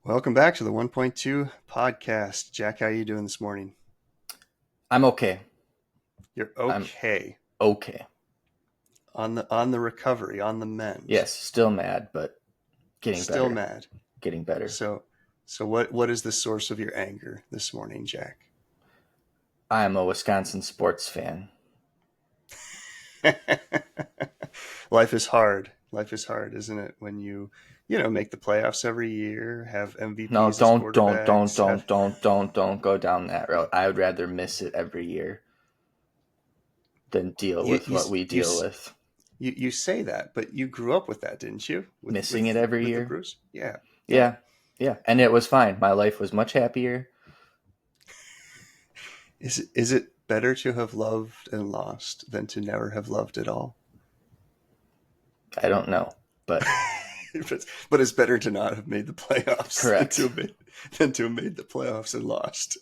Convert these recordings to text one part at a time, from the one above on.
Welcome back to the 1.2 podcast. Jack, how are you doing this morning? I'm okay. You're I'm okay okay. on the recovery, on the mend. Yes, still mad, but getting Still better. mad. Getting better. So what is the source of your anger this morning, Jack? I'm a Wisconsin sports fan. Life is hard. Life is hard, isn't it? When you make the playoffs every year, have No, MVPs as don't, quarterbacks, have don't go down that road. I would rather miss it every year than deal you with you what we you deal with. you say that, but you grew up with that, didn't you? With Missing it with every with the year. Bruce? Yeah. Yeah. Yeah, yeah. And it was fine. My life was much happier. Is it better to have loved and lost than to never have loved at all? I don't know, but but it's better to not have made the playoffs than to correct. have made the playoffs and lost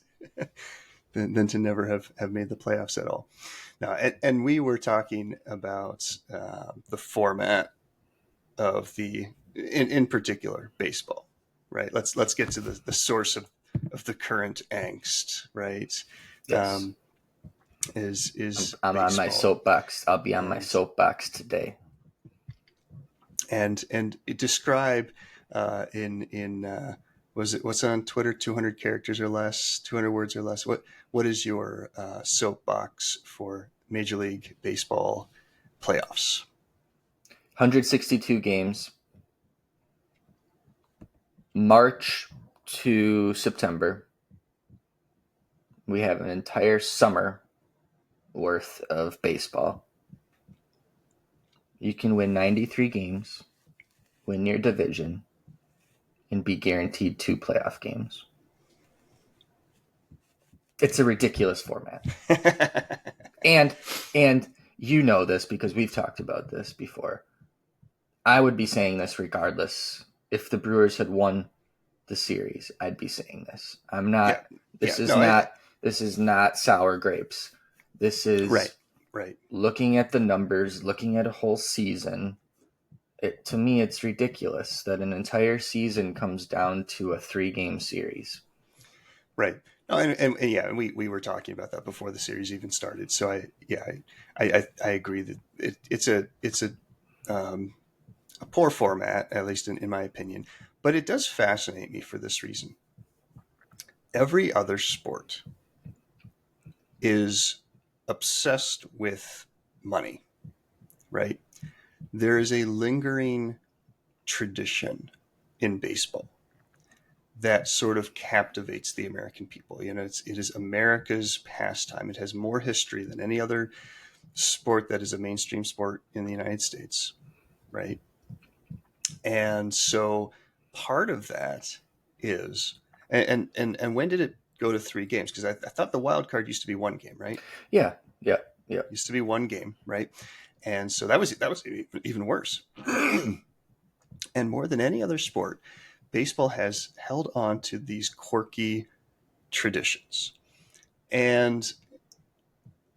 than to never have made the playoffs at all. Now, and we were talking about the format of in particular baseball, right? Let's get to the source of the current angst, right? Yes. Um, is I'm on my baseball soapbox. I'll be on my and soapbox today. and describe in was it what's on Twitter, 200 characters or less, 200 words or less. What is your soapbox for Major League Baseball playoffs? 162 games, March to September. We have an entire summer worth of baseball. You can win 93 games, win your division, and be guaranteed 2 playoff games. It's a ridiculous format. And you know this because we've talked about this before. I would be saying this regardless. If the Brewers had won the series, I'd be saying this. I'm Yeah, not yeah, this is no, not this is not sour grapes. This right, is right. looking at the numbers, looking at a whole season. To me, it's ridiculous that an entire season comes down to a 3-game series. Right. No, and yeah, and we were talking about that before the series even started. So I agree that it's a poor format, at least in my opinion. But it does fascinate me for this reason. Every other sport is obsessed with money, right? There is a lingering tradition in baseball that sort of captivates the American people. It is America's pastime. It has more history than any other sport that is a mainstream sport in the United States, right? And so part of that is, and when did it go to 3 games? Because I thought the wild card used to be 1 game, right? Yeah, yeah, yeah. Used to be 1 game, right? And so that was even worse. And more than any other sport, baseball has held on to these quirky traditions. And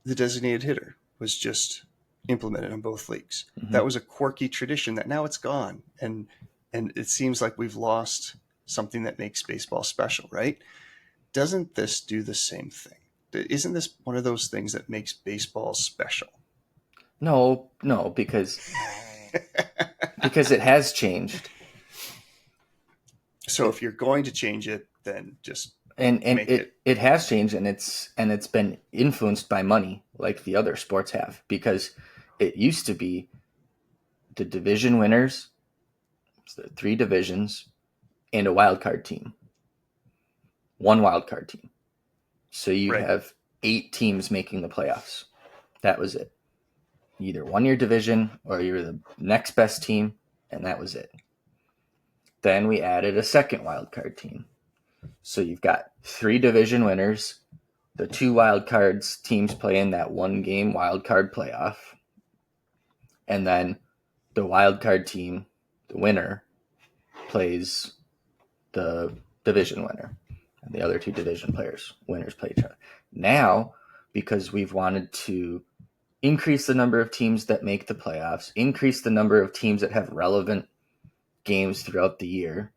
the designated hitter was just implemented on both leagues. Mm-hmm. That was a quirky tradition that now it's gone. And it seems like we've lost something that makes baseball special, right? Doesn't this do the same thing? Isn't this one of those things that makes baseball special? No, because it has changed, So if you're going to change it, then just and make it it has changed, and it's been influenced by money, like the other sports have. Because it used to be the division winners, the 3 divisions, and a wild card team, 1 wild card team. So you right. have 8 teams making the playoffs. That was it. You either won your division or you were the next best team, and that was it. Then we added a second wild card team. So you've got 3 division winners. The 2 wild cards teams play in that 1-game wild card playoff. And then the wild card team, the winner, plays the division winner. And the other 2 division winners play each other. Now, because we've wanted to increase the number of teams that make the playoffs, increase the number of teams that have relevant games throughout the year,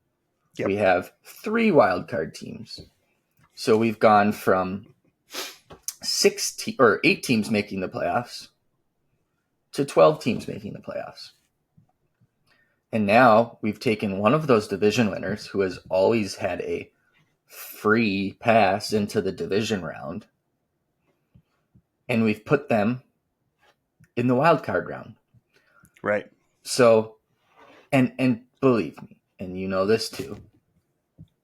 Yep. We have 3 wildcard teams. So we've gone from 8 teams making the playoffs to 12 teams making the playoffs. And now we've taken one of those division winners who has always had a free pass into the division round, and we've put them in the wild card round. Right. So, and believe me, and you know this too,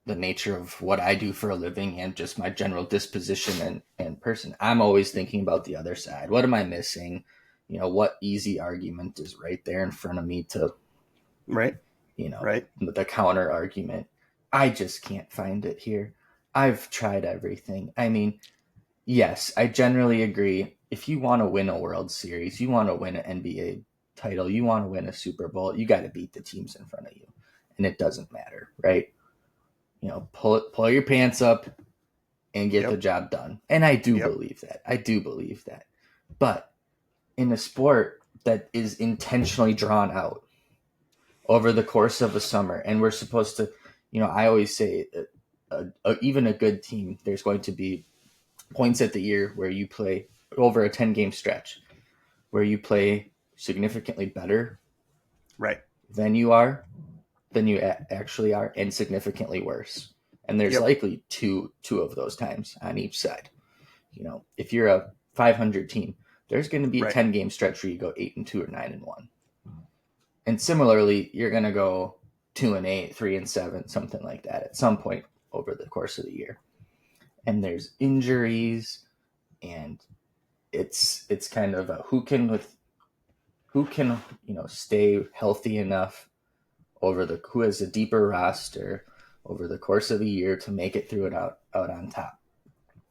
the nature of what I do for a living and just my general disposition and person, I'm always thinking about the other side. What am I missing? What easy argument is right there in front of me to, right. The counter argument. I just can't find it here. I've tried everything. I mean, yes, I generally agree. If you want to win a World Series, you want to win an NBA title, you want to win a Super Bowl, you got to beat the teams in front of you. And it doesn't matter, right? Pull your pants up and get the job done. And I do believe that. But in a sport that is intentionally drawn out over the course of a summer, and we're supposed to, I always say, even a good team, there's going to be points at the year where you play over a 10-game stretch, where you play significantly better than you actually are, and significantly worse. And there's likely two of those times on each side. If you're a 500 team, there's going to be a 10-game stretch where you go 8-2 or 9-1. And similarly, you're going to go 2-8, 3-7, something like that at some point over the course of the year. And there's injuries, and it's kind of a who can stay healthy enough who has a deeper roster over the course of a year to make it through it out on top.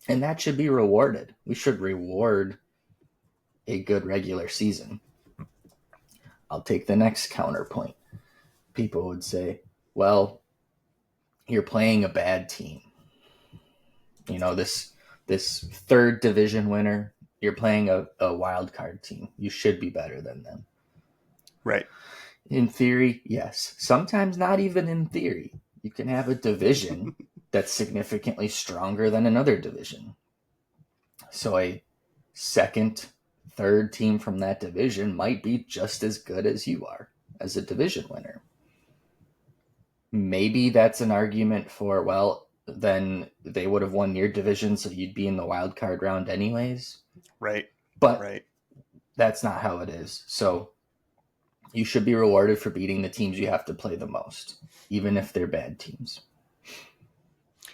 And that should be rewarded. We should reward a good regular season. I'll take the next counterpoint. People would say, well, you're playing a bad team. This third division winner, you're playing a wild card team. You should be better than them. Right. In theory, yes. Sometimes not even in theory. You can have a division that's significantly stronger than another division. So a second, third team from that division might be just as good as you are as a division winner. Maybe that's an argument for, well, then they would have won your division, so you'd be in the wild card round anyways. Right. But that's not how it is. So you should be rewarded for beating the teams you have to play the most, even if they're bad teams.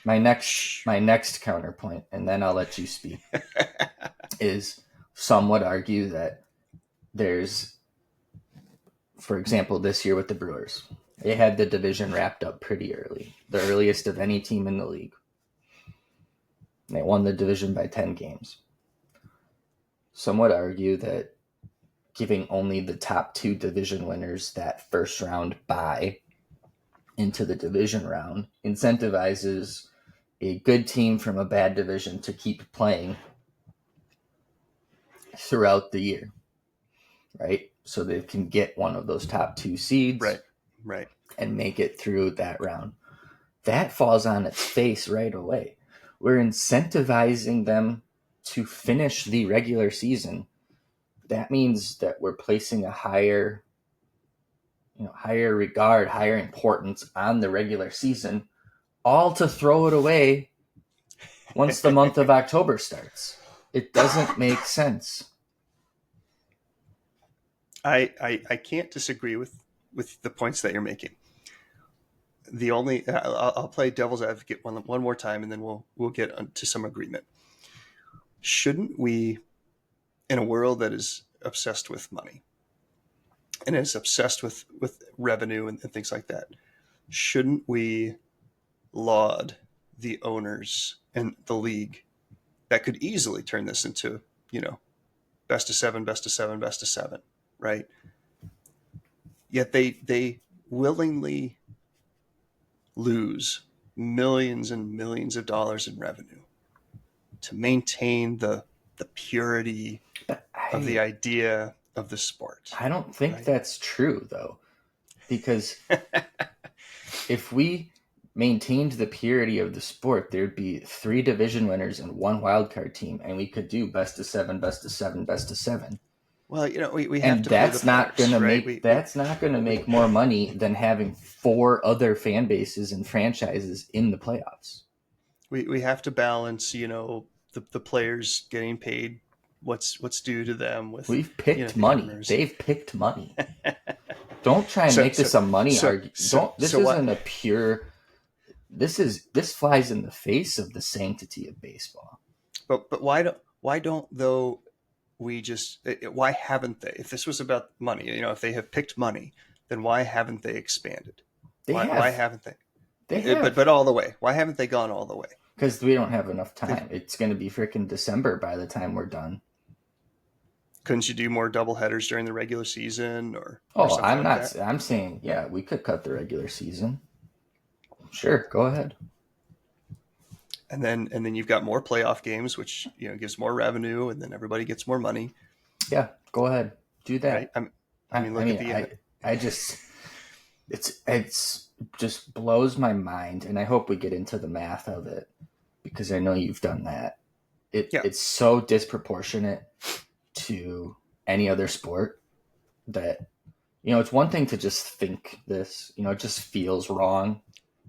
My next counterpoint, and then I'll let you speak, is some would argue that there's, for example, this year with the Brewers, they had the division wrapped up pretty early, the earliest of any team in the league. They won the division by 10 games. Some would argue that giving only the top 2 division winners that first round bye into the division round incentivizes a good team from a bad division to keep playing throughout the year, right? So they can get one of those top 2 seeds, right, and make it through that round. That falls on its face right away. We're incentivizing them to finish the regular season. That means that we're placing a higher regard, higher importance on the regular season, all to throw it away once the month of October starts. It doesn't make sense. I can't disagree with the points that you're making. The only I'll play devil's advocate one more time, and then we'll get to some agreement. Shouldn't we, in a world that is obsessed with money and is obsessed with revenue and things like that, shouldn't we laud the owners and the league that could easily turn this into, best of 7, best of 7, best of 7, right? Yet they willingly lose millions and millions of dollars in revenue to maintain the purity of the idea of the sport. I don't think that's true, though, because if we maintained the purity of the sport, there'd be 3 division winners and 1 wild card team, and we could do best of 7, best of 7, best of 7. Well, we have And to play the that's not players, gonna right? make that's not gonna make more money than having 4 other fan bases and franchises in the playoffs. We have to balance, the players getting paid what's due to them with, We've picked the money. owners. They've picked money. Don't try and So make this a money so argument. so This so isn't what? a pure. This flies in the face of the sanctity of baseball. But why don't though we just why haven't they? If this was about money, if they have picked money, then why haven't they expanded? They Why have. haven't they? They have. But all the way. Why haven't they gone all the way? Because we don't have enough time. It's going to be freaking December by the time we're done. Couldn't you do more double headers during the regular season or something I'm like not. that? I'm saying, yeah, we could cut the regular season. Sure, go ahead. And then you've got more playoff games, which gives more revenue, and then everybody gets more money. Yeah, go ahead. Do that. Right? I just it's just blows my mind, and I hope we get into the math of it because I know you've done that. It's so disproportionate to any other sport that it's one thing to just think this, it just feels wrong.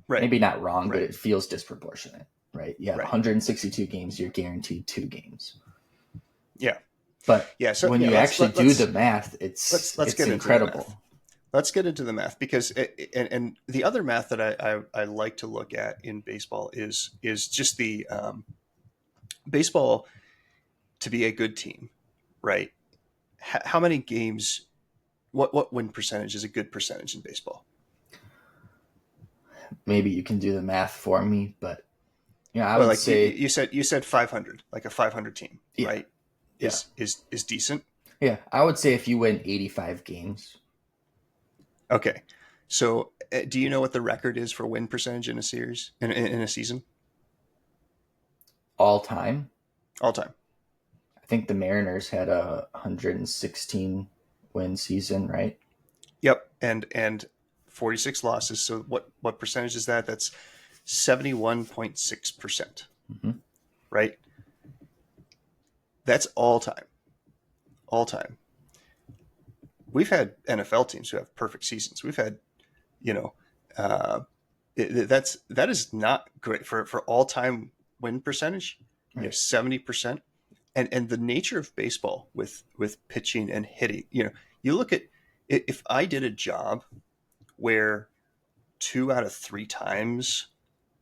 Right. Maybe not wrong, Right. but it feels disproportionate, right? Yeah, Right. 162 games, you're guaranteed 2 games. Yeah. But Yeah. So when you actually do the math, it's get incredible. Into the math. Let's get into the math because and the other math that I like to look at in baseball is just the baseball to be a good team, right? How many games? What win percentage is a good percentage in baseball? Maybe you can do the math for me, but I would say you said 500, like a 500 team, yeah, right? Is decent. Yeah, I would say if you win 85 games. Okay, so do you know what the record is for win percentage in a series in a season? All time. All time. I think the Mariners had a 116 win season, right? Yep, and 46 losses. So what percentage is that? That's 71.6%. Mm-hmm. Right? That's all time. All time. We've had NFL teams who have perfect seasons. We've had, that is not great for all time win percentage. Right. 70%, and the nature of baseball with pitching and hitting. You look at if I did a job where 2 out of 3 times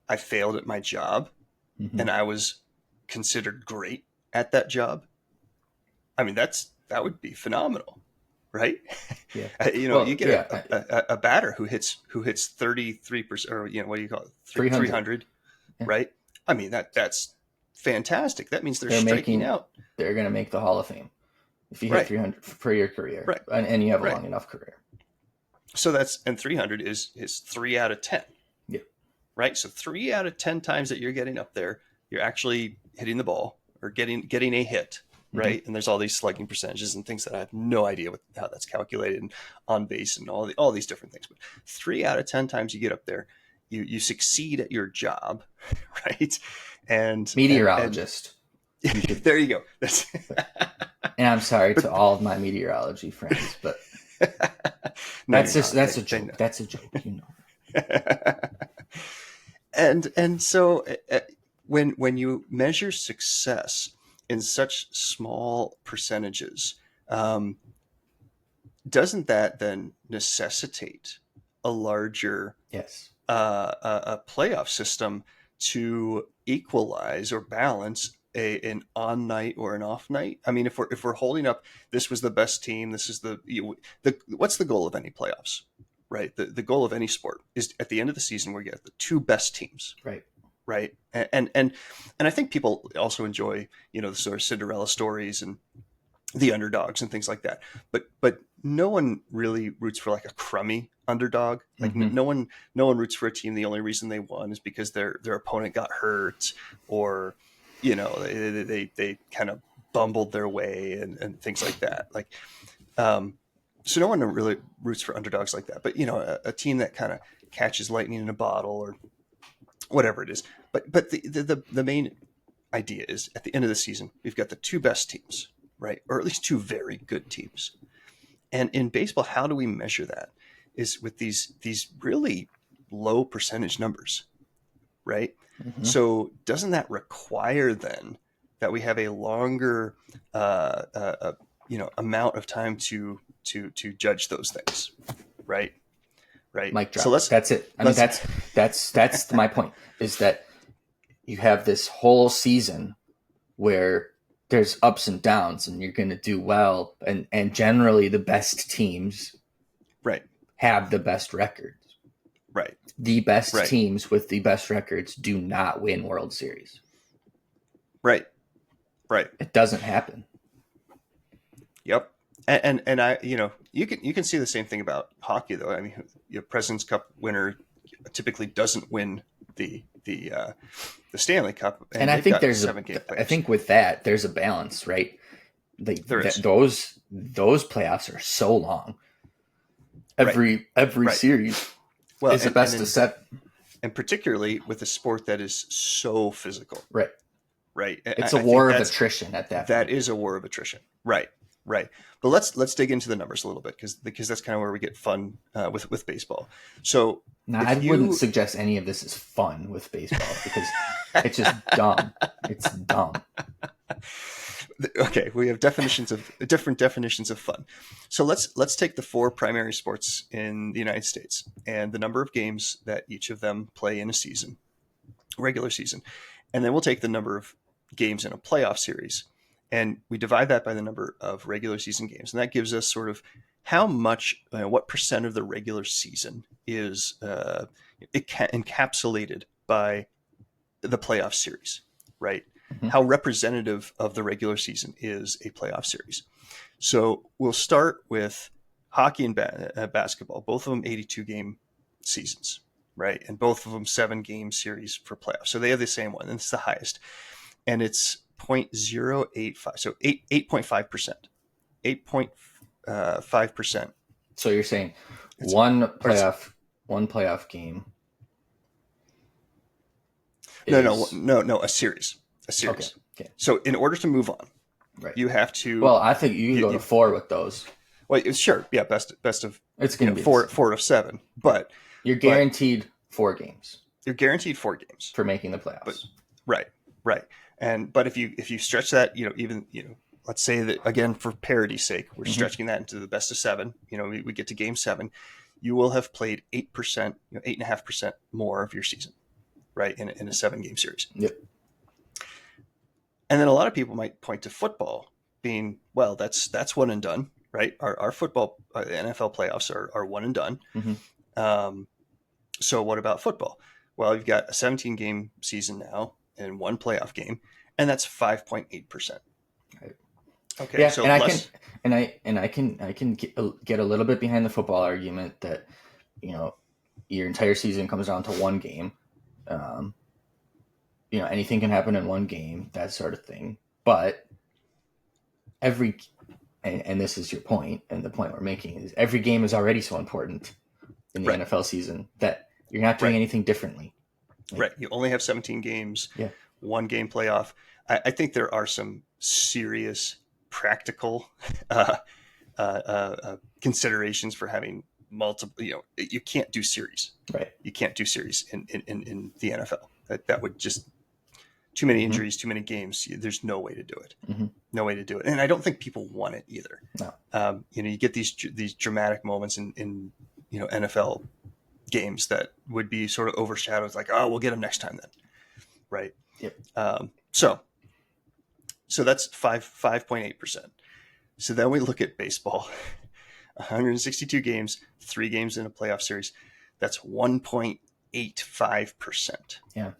I failed at my job, mm-hmm. and I was considered great at that job. I mean, that would be phenomenal, right? Yeah. You get a batter who hits 33%, or what do you call it, 300, yeah. Right? I mean, that's fantastic. That means they're striking out. They're going to make the Hall of Fame if you hit 300 for your career, right? And you have a long enough career. So 300 is 3 out of 10. Yeah. Right. So 3 out of 10 times that you're getting up there, you're actually hitting the ball or getting a hit. Right. Mm-hmm. And there's all these slugging percentages and things that I have no idea how that's calculated, and on base and all these different things. But 3 out of 10 times you get up there, you succeed at your job. Right. And meteorologist. There you go. And I'm sorry to all of my meteorology friends, but that's a joke. That's a joke, And so when you measure success in such small percentages, doesn't that then necessitate a larger a playoff system to equalize or balance an on night or an off night? I mean, if we're holding up, this was the best team. This is what's the goal of any playoffs, right? The goal of any sport is at the end of the season we get the 2 best teams, right? Right. And I think people also enjoy, the sort of Cinderella stories and the underdogs and things like that. But no one really roots for like a crummy underdog. Like mm-hmm. no one roots for a team. The only reason they won is because their opponent got hurt, or, they kind of bumbled their way and things like that. Like, so no one really roots for underdogs like that. But, a team that kind of catches lightning in a bottle, or whatever it is. But the main idea is at the end of the season, we've got the two best teams, right? Or at least two very good teams. And in baseball, how do we measure that? Is with these really low percentage numbers, right? Mm-hmm. So doesn't that require then that we have a longer amount of time to judge those things, right? Right. Mic drop. So That's it. I mean, that's my point, is that you have this whole season where there's ups and downs, and you're going to do well, and generally the best teams right have the best records. right The best right teams with the best records do not win World Series. right It doesn't happen. Yep. And I, you can see the same thing about hockey though. I mean, your President's Cup winner typically doesn't win the Stanley Cup, And I think there's playoffs. I think with that there's a balance, right? Those playoffs are so long. Every series is the best of 7, and particularly with a sport that is so physical. Right. Right. It's a war of attrition at that point. That is a war of attrition. Right. But let's dig into the numbers a little bit because that's kind of where we get fun with baseball. So now, I wouldn't suggest any of this is fun with baseball because it's just dumb. It's dumb. Okay, we have different definitions of fun. So let's take the 4 primary sports in the United States and the number of games that each of them play in a season, regular season, and then we'll take the number of games in a playoff series, and we divide that by the number of regular season games, and that gives us sort of how much, what percent of the regular season is encapsulated by the playoff series, right? Mm-hmm. How representative of the regular season is a playoff series. So we'll start with hockey and basketball, both of them 82-game seasons, right? And both of them 7-game series for playoffs. So they have the same one, and it's the highest. And it's 0.085, so 8.5%. 8.5%. So you're saying one playoff game. No, a series. Okay. So in order to move on, right, you have to. Well, I think you can go to 4 with those. Well, sure, yeah, best of. It's going to be 4 of 7, but you're guaranteed 4 games. You're guaranteed 4 games for making the playoffs. But, right, but if you stretch that, let's say that again for parity's sake, we're stretching that into the best of 7. We get to game 7, you will have played 8%, 8.5% more of your season, right, in a 7-game series. Yep. And then a lot of people might point to football being, well, that's one and done, right? Our football, NFL playoffs are one and done. Mm-hmm. So what about football? Well, you've got a 17-game season now and 1 playoff game, and that's 5.8%. Right. Okay. Yeah, so and I can get a little bit behind the football argument that your entire season comes down to 1 game. Anything can happen in 1 game, that sort of thing. But and this is your point, and the point we're making is every game is already so important in the NFL season that you're not doing anything differently. Right. You only have 17 games, 1 game playoff. I think there are some serious practical considerations for having multiple, you can't do series. Right. You can't do series in the NFL. That would just too many injuries, too many games. There's no way to do it. Mm-hmm. No way to do it. And I don't think people want it either. No. You get these dramatic moments in NFL games that would be sort of overshadowed. It's like, oh, we'll get them next time then. Right. Yep. So that's 5.8%. So then we look at baseball, 162 games, 3 games in a playoff series. That's 1.85%. Yeah.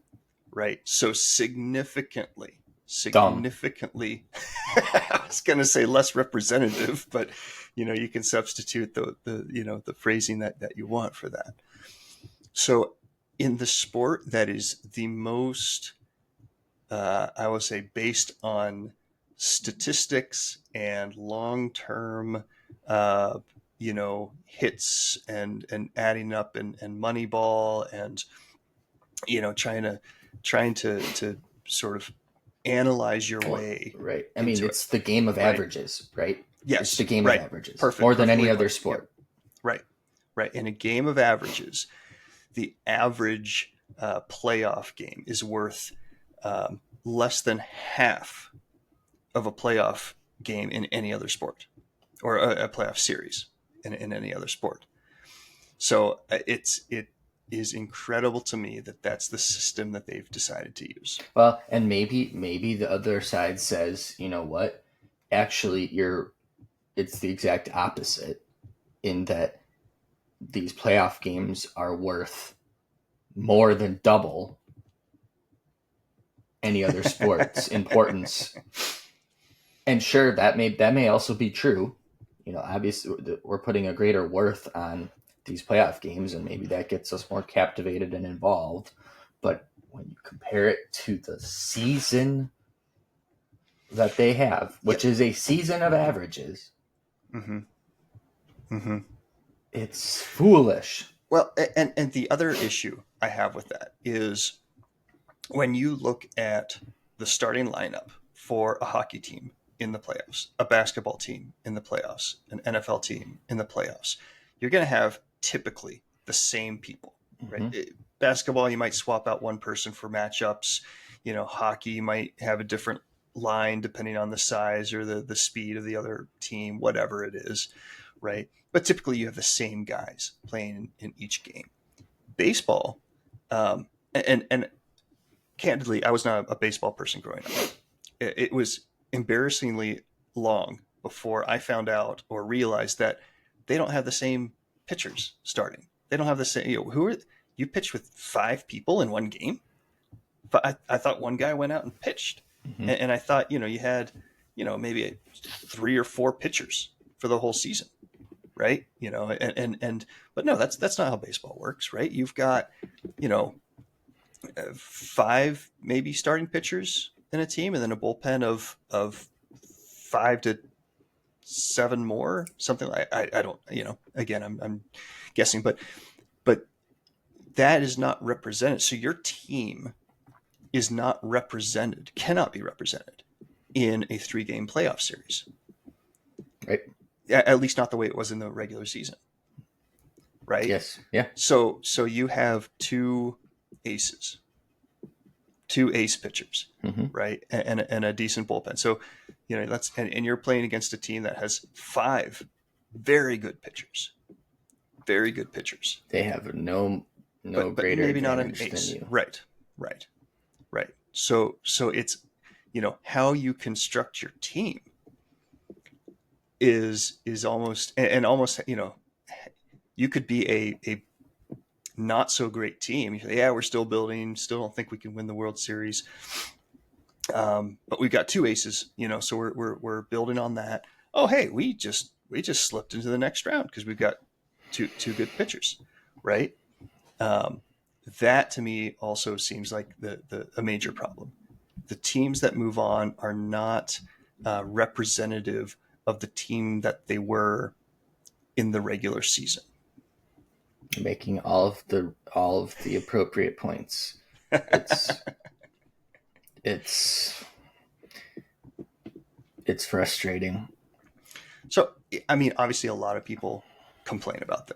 Right. So significantly, I was going to say less representative, but you can substitute the phrasing that you want for that. So in the sport that is the most, I would say, based on statistics and long-term, hits and adding up and Moneyball and trying to sort of analyze your Well, way right. I mean, into it. it's the game of Right. averages, right? Yes. It's the game Right. of averages. Perfect. More than any Perfectly other put. Yep. sport. Right. Right. In a game of averages, the average playoff game is worth less than half of a playoff game in any other sport, or a playoff series in any other sport. So it is incredible to me that that's the system that they've decided to use. Well, and maybe the other side says, you know what? Actually, it's the exact opposite in that these playoff games are worth more than double any other sport's importance. And sure, that may also be true. You know, obviously we're putting a greater worth on these playoff games, and maybe that gets us more captivated and involved. But when you compare it to the season that they have, which Yep. is a season of averages, Mm-hmm. Mm-hmm. it's foolish. Well, and the other issue I have with that is when you look at the starting lineup for a hockey team in the playoffs, a basketball team in the playoffs, an NFL team in the playoffs, you're going to have typically the same people, right? Mm-hmm. Basketball, you might swap out one person for matchups. Hockey, you might have a different line depending on the size or the speed of the other team, whatever it is, right? But typically you have the same guys playing in each game. Baseball, and candidly, I was not a baseball person growing up. It was embarrassingly long before I found out or realized that they don't have the same pitchers starting. They don't have the same. You pitched with 5 people in one game? But I thought one guy went out and pitched, Mm-hmm. and I thought you had maybe 3 or 4 pitchers for the whole season, right? And but no, that's not how baseball works, right? You've got 5 maybe starting pitchers in a team, and then a bullpen of 5 to 7 more, something like I don't again I'm guessing, but that is not represented. So your team is not represented, cannot be represented in a 3-game playoff series, Right. at least not the way it was in the regular season, right? Yes. Yeah. So you have 2 aces, 2 ace pitchers, Mm-hmm. right, and a decent bullpen. So and you're playing against a team that has 5 very good pitchers, very good pitchers. They have no but greater maybe not an advantage than ace. you. Right. So it's how you construct your team is almost, and almost you could be a not so great team. You say, yeah, we're still building, still don't think we can win the World Series, but we've got 2 aces, so we're building on that. Oh, hey, we just slipped into the next round because we've got two good pitchers, right? That to me also seems like a major problem. The teams that move on are not representative of the team that they were in the regular season. Making all of the appropriate points. It's frustrating. So, I mean, obviously a lot of people complain about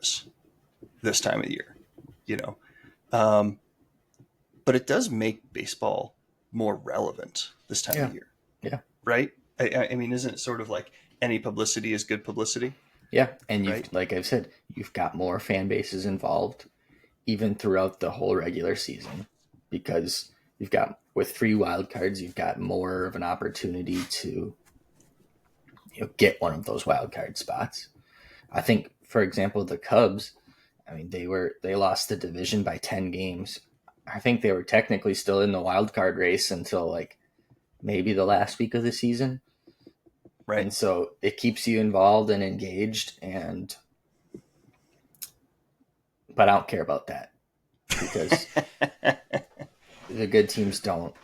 this time of year, but it does make baseball more relevant this time of year. Yeah. Right? I mean, isn't it sort of like any publicity is good publicity? Yeah. And right? like I've said, you've got more fan bases involved even throughout the whole regular season, because you've got, with 3 wild cards, you've got more of an opportunity to get one of those wild card spots. I think, for example, the Cubs, I mean, they lost the division by 10 games. I think they were technically still in the wild card race until like maybe the last week of the season. Right. And so it keeps you involved and engaged, but I don't care about that, because the good teams don't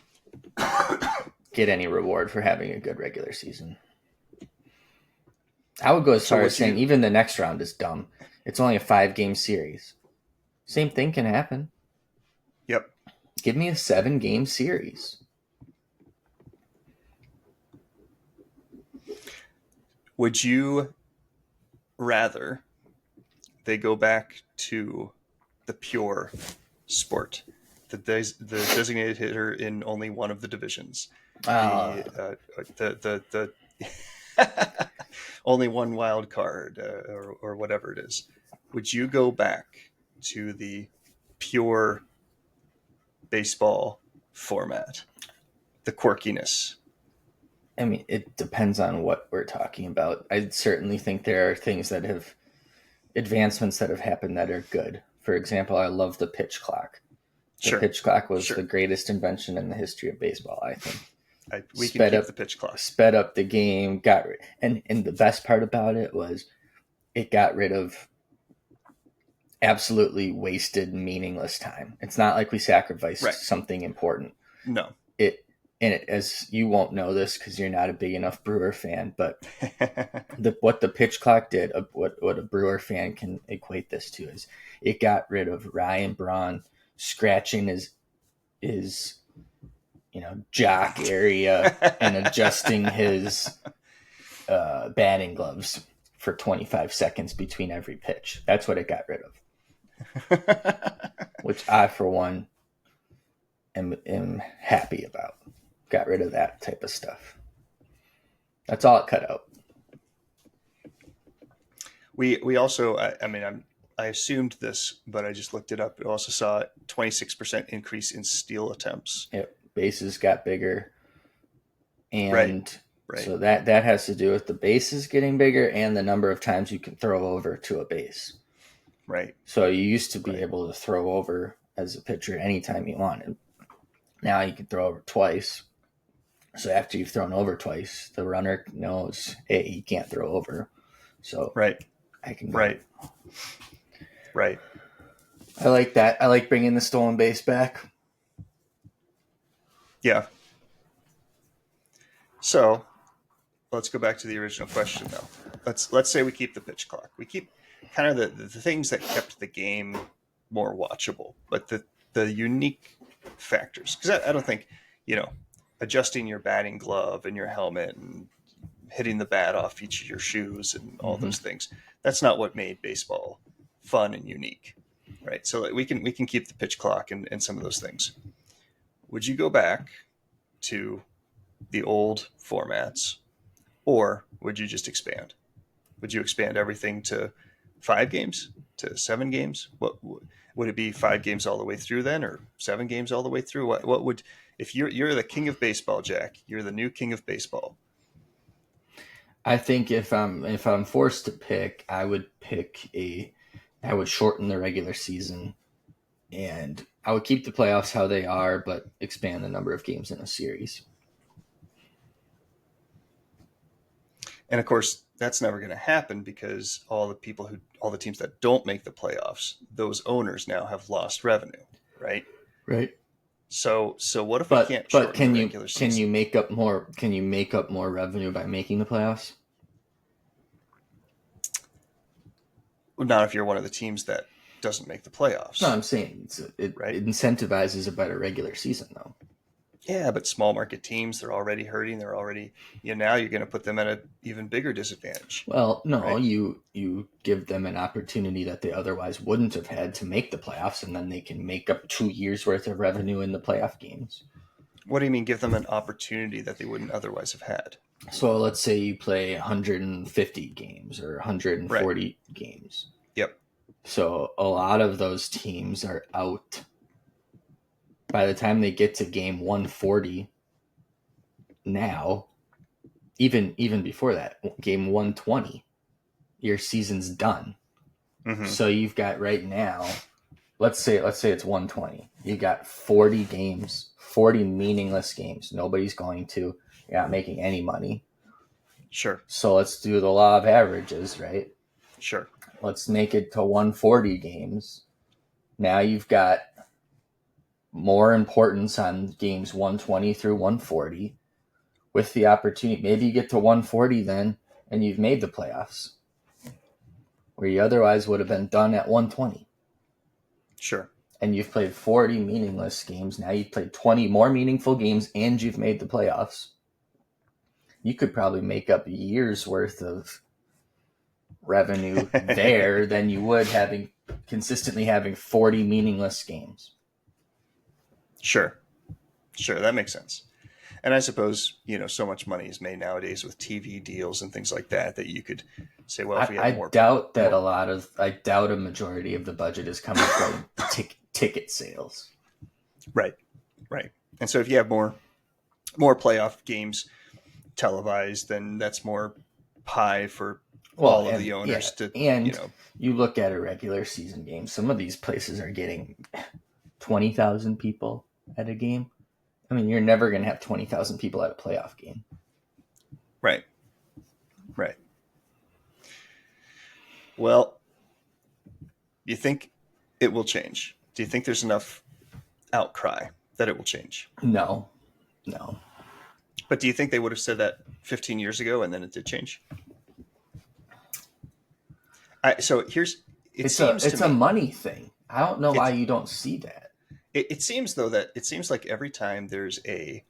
get any reward for having a good regular season. I would go as far as saying even the next round is dumb. It's only a 5-game series. Same thing can happen. Yep. Give me a 7-game series. Would you rather they go back to the pure sport, the designated hitter in only one of the divisions, the only one wild card, or whatever it is? Would you go back to the pure baseball format, the quirkiness? I mean, it depends on what we're talking about. I certainly think there are things that have advancements that have happened that are good. For example, I love the pitch clock. The pitch clock was the greatest invention in the history of baseball, I think. We can keep the pitch clock. Sped up the game, and the best part about it was it got rid of absolutely wasted, meaningless time. It's not like we sacrificed something important. No. As you won't know this because you're not a big enough Brewer fan, but what the pitch clock did, what a Brewer fan can equate this to, is it got rid of Ryan Braun scratching his jock area and adjusting his batting gloves for 25 seconds between every pitch. That's what it got rid of, which I, for one, am happy about. Got rid of that type of stuff. That's all it cut out. We also, I assumed this, but I just looked it up. We also saw a 26% increase in steal attempts. Yep, bases got bigger, and right. So that has to do with the bases getting bigger and the number of times you can throw over to a base. Right. So you used to be able to throw over as a pitcher anytime you wanted. Now you can throw over twice. So after you've thrown over twice, the runner knows, hey, you can't throw over. So I can go. Right. I like that. I like bringing the stolen base back. Yeah. So let's go back to the original question, though. Let's say we keep the pitch clock. We keep kind of the things that kept the game more watchable, but the unique factors. Because I don't think, adjusting your batting glove and your helmet and hitting the bat off each of your shoes and all those things, that's not what made baseball fun and unique, right? So we can keep the pitch clock and some of those things. Would you go back to the old formats, or would you just expand? Would you expand everything to 5 games, to 7 games? What would it be? 5 games all the way through then, or 7 games all the way through? What would, if you're the king of baseball, Jack, you're the new king of baseball? I think if I'm forced to pick, I would shorten the regular season, and I would keep the playoffs how they are, but expand the number of games in a series. And of course, that's never going to happen because all the teams that don't make the playoffs, those owners now have lost revenue, right? Right. So what if we can't shorten the regular season? Can you make up more revenue by making the playoffs? Not if you're one of the teams that doesn't make the playoffs. No, I'm saying it incentivizes a better regular season, though. Yeah, but small market teams, they're already hurting. They're already, now you're going to put them at an even bigger disadvantage. Well, no, right? You give them an opportunity that they otherwise wouldn't have had to make the playoffs, and then they can make up 2 years worth of revenue in the playoff games. What do you mean give them an opportunity that they wouldn't otherwise have had? So let's say you play 150 games or 140 games. Yep. So a lot of those teams are out by the time they get to game 140 now, even before that, game 120, your season's done. Mm-hmm. So you've got right now, let's say it's 120. You got 40 games, 40 meaningless games. Nobody's going to. You're not making any money. Sure. So let's do the law of averages, right? Sure. Let's make it to 140 games. Now you've got more importance on games 120 through 140 with the opportunity. Maybe you get to 140 then and you've made the playoffs where you otherwise would have been done at 120. Sure. and you've played 40 meaningless games. Now you've played 20 more meaningful games and you've made the playoffs. You could probably make up a year's worth of revenue there than you would consistently having 40 meaningless games. Sure, that makes sense. And I suppose, so much money is made nowadays with TV deals and things like that you could say, well, if we have more... I doubt a majority of the budget is coming from ticket sales. Right. And so if you have more playoff games televised, then that's more pie for all of the owners to... And you look at a regular season game, some of these places are getting 20,000 people at a game. I mean, you're never going to have 20,000 people at a playoff game. Right. Well, do you think it will change? Do you think there's enough outcry that it will change? No. But do you think they would have said that 15 years ago and then it did change? It's a money thing. I don't know why you don't see that. It seems like every time there's a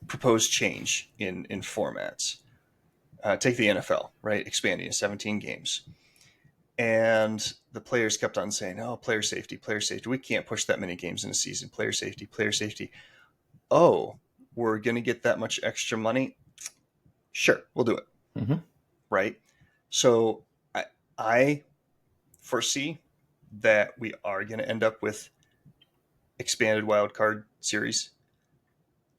proposed change in formats, take the NFL, right, expanding to 17 games, and the players kept on saying, "Oh, player safety, we can't push that many games in a season. Player safety. Oh, we're going to get that much extra money? Sure, we'll do it." Mm-hmm. Right. So I foresee that we are going to end up with expanded wildcard series,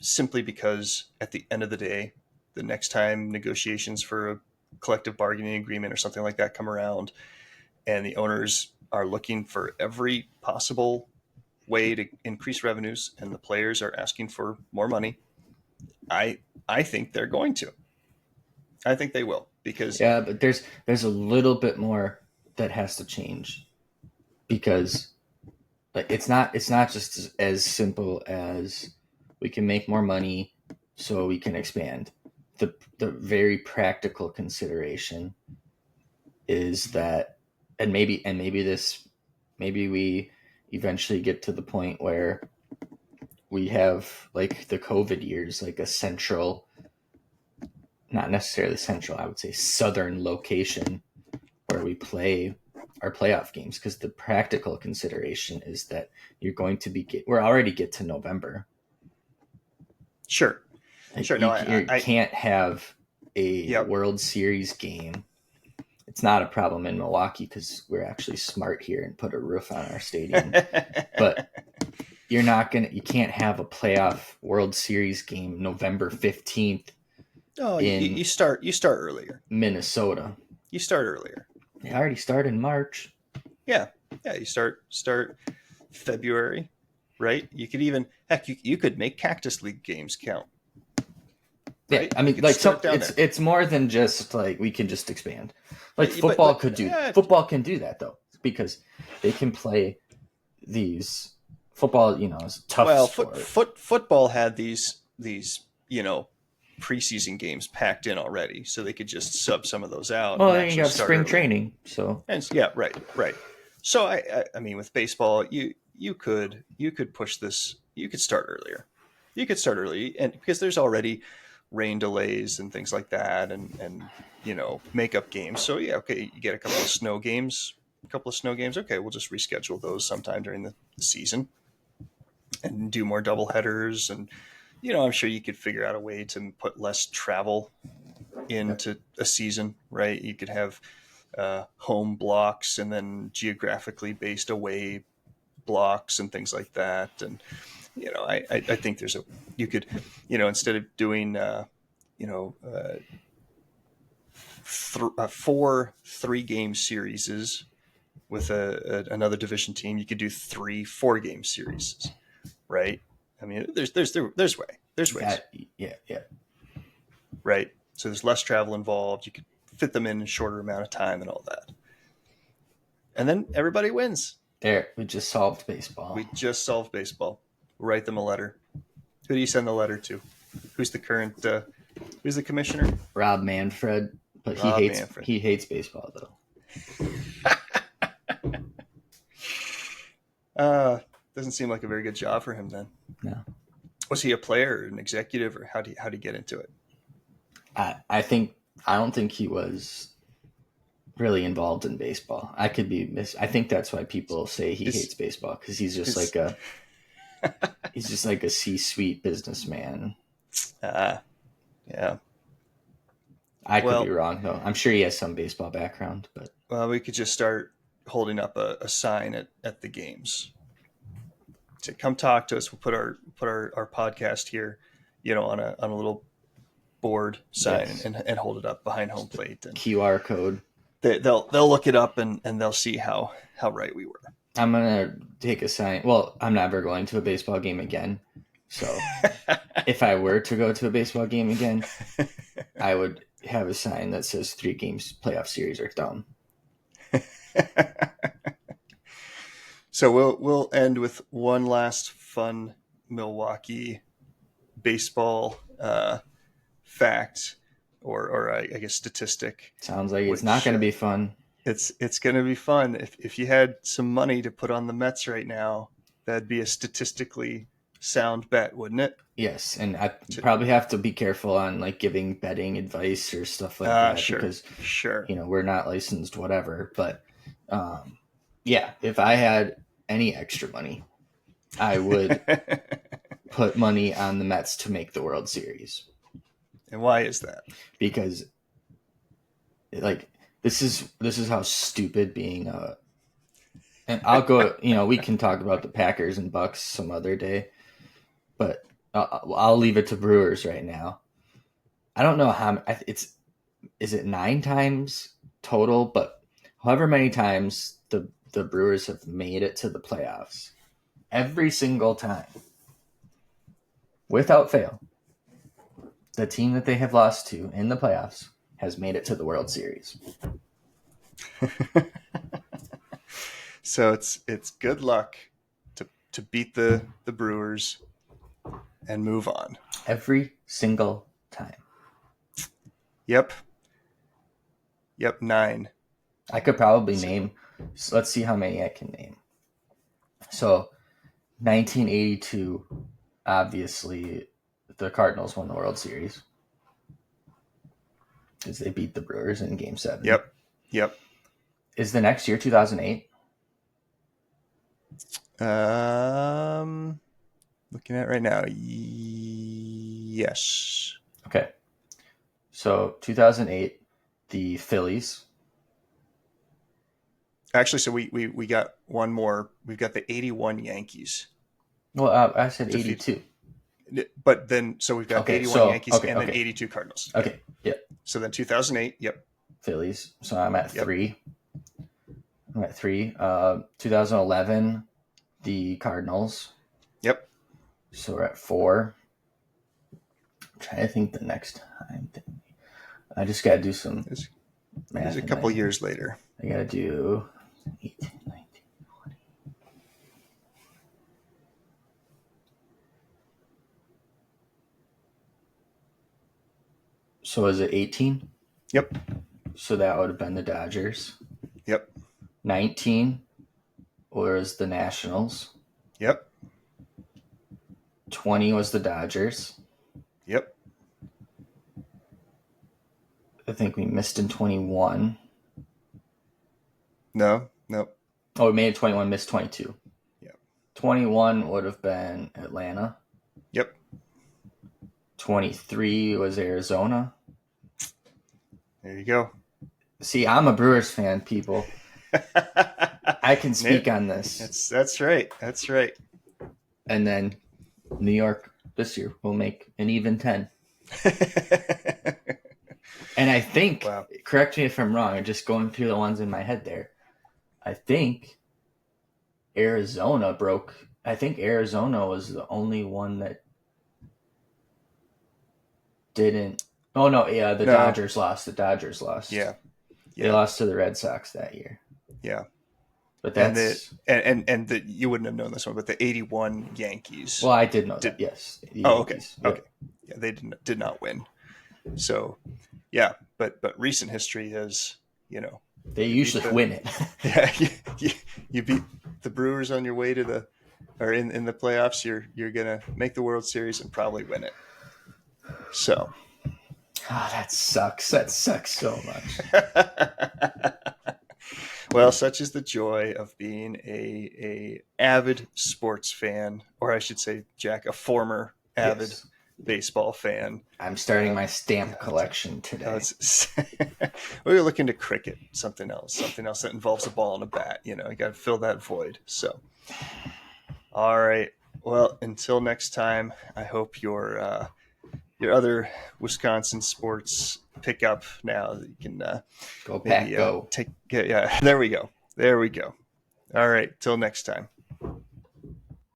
simply because at the end of the day, the next time negotiations for a collective bargaining agreement or something like that come around, and the owners are looking for every possible way to increase revenues, and the players are asking for more money, I think they're going to. I think they will, because... Yeah, but there's a little bit more that has to change. Because it's not just as simple as we can make more money so we can expand. The very practical consideration is that, and maybe we eventually get to the point where we have, like the COVID years, like a central, not necessarily central, I would say southern location where we play our playoff games, because the practical consideration is that you're going to we're already get to November. Sure. You can't have a World Series game. It's not a problem in Milwaukee because we're actually smart here and put a roof on our stadium. But you can't have a playoff World Series game November 15th. Oh, you start earlier. Minnesota. You start earlier. They already start in March. Yeah. You start February, right? You could even you could make Cactus League games count. Right? Yeah, I mean, like it's more than just like we can just expand. Like football can do that though, because they can play these football. Is a tough sport. Football had these preseason games packed in already, so they could just sub some of those out. Well, then you got spring training, so right. So I mean, with baseball, you could push this. You could start earlier. And because there's already rain delays and things like that, and makeup games. So yeah, okay, you get a couple of snow games. Okay, we'll just reschedule those sometime during the season, and do more double headers. And I'm sure you could figure out a way to put less travel into a season, right? You could have home blocks and then geographically based away blocks and things like that. And I think you could instead of doing 4 3-game series with another division team, you could do 3 4-game series, right? I mean, there's ways. Yeah. Right. So there's less travel involved. You could fit them in a shorter amount of time and all that. And then everybody wins. There, we just solved baseball. We'll write them a letter. Who do you send the letter to? Who's the current? Who's the commissioner? Rob Manfred, but he hates baseball though. Doesn't seem like a very good job for him then. No. Was he a player, an executive, or how do you get into it? I don't think he was really involved in baseball. I could be I think that's why people say he hates baseball, because he's just like a C-suite businessman. Yeah. I could be wrong though. I'm sure he has some baseball background, but we could just start holding up a sign at the games. To come talk to us. We'll put our podcast here, on a little board sign, yes. and hold it up behind home plate. And QR code. They'll look it up and they'll see how right we were. I'm gonna take a sign. Well, I'm never going to a baseball game again. So if I were to go to a baseball game again, I would have a sign that says 3 games playoff series are dumb. So we'll end with one last fun Milwaukee baseball fact, or I guess statistic. Sounds like it's not going to be fun. It's going to be fun. If you had some money to put on the Mets right now, that'd be a statistically sound bet, wouldn't it? Yes, and I probably have to be careful on like giving betting advice or stuff like that, because we're not licensed, whatever. But yeah, if I had any extra money, I would put money on the Mets to make the World Series. And why is that? Because like this is how stupid being and I'll go, we can talk about the Packers and Bucks some other day, but I'll leave it to Brewers right now. I don't know how is it 9 times total, but however many times the Brewers have made it to the playoffs, every single time, without fail, the team that they have lost to in the playoffs has made it to the World Series. So it's good luck to beat the Brewers and move on. Every single time. Yep, 9. I could probably name, so let's see how many I can name. So 1982, obviously the Cardinals won the World Series because they beat the Brewers in Game 7. Yep. Is the next year 2008? Looking at it right now. Yes. Okay. So 2008, the Phillies. Actually, so we got one more. We've got the 81 Yankees. Well, I said 82. But then, so we've got 81 Yankees and then 82 Cardinals. Okay, yep. So then 2008, yep. Phillies. So I'm at 3. 2011, the Cardinals. Yep. So we're at 4. I'm trying to think the next time. I just got to do some math. It's a couple years later. I got to do 18, 19, 20. So is it 18? Yep. So that would have been the Dodgers. Yep. 19 was the Nationals. Yep. 20 was the Dodgers. Yep. I think we missed in 21. No. Oh, we made it 21, missed 22. Yep. 21 would have been Atlanta. Yep. 23 was Arizona. There you go. See, I'm a Brewers fan, people. I can speak on this. That's right. And then New York this year will make an even 10. And I think, correct me if I'm wrong, I'm just going through the ones in my head there. I think Arizona was the only one that didn't. Oh, no, yeah, the Dodgers lost. Yeah. They lost to the Red Sox that year. Yeah. But that's... And you wouldn't have known this one, but the 81 Yankees. Well, I did know that, yes. Okay. Okay. Yeah, they did not win. So, yeah, but recent history has, They usually win it. Yeah, you beat the Brewers on your way to in the playoffs. You're gonna make the World Series and probably win it. So, Oh, that sucks. That sucks so much. well, such is the joy of being a avid sports fan, or I should say, Jack, a former avid baseball fan. I'm starting my stamp collection today. We're looking to cricket, something else that involves a ball and a bat. You got to fill that void. So, all right. Well, until next time, I hope your other Wisconsin sports pick up now that you can go pack, go. Yeah, there we go. All right. Till next time.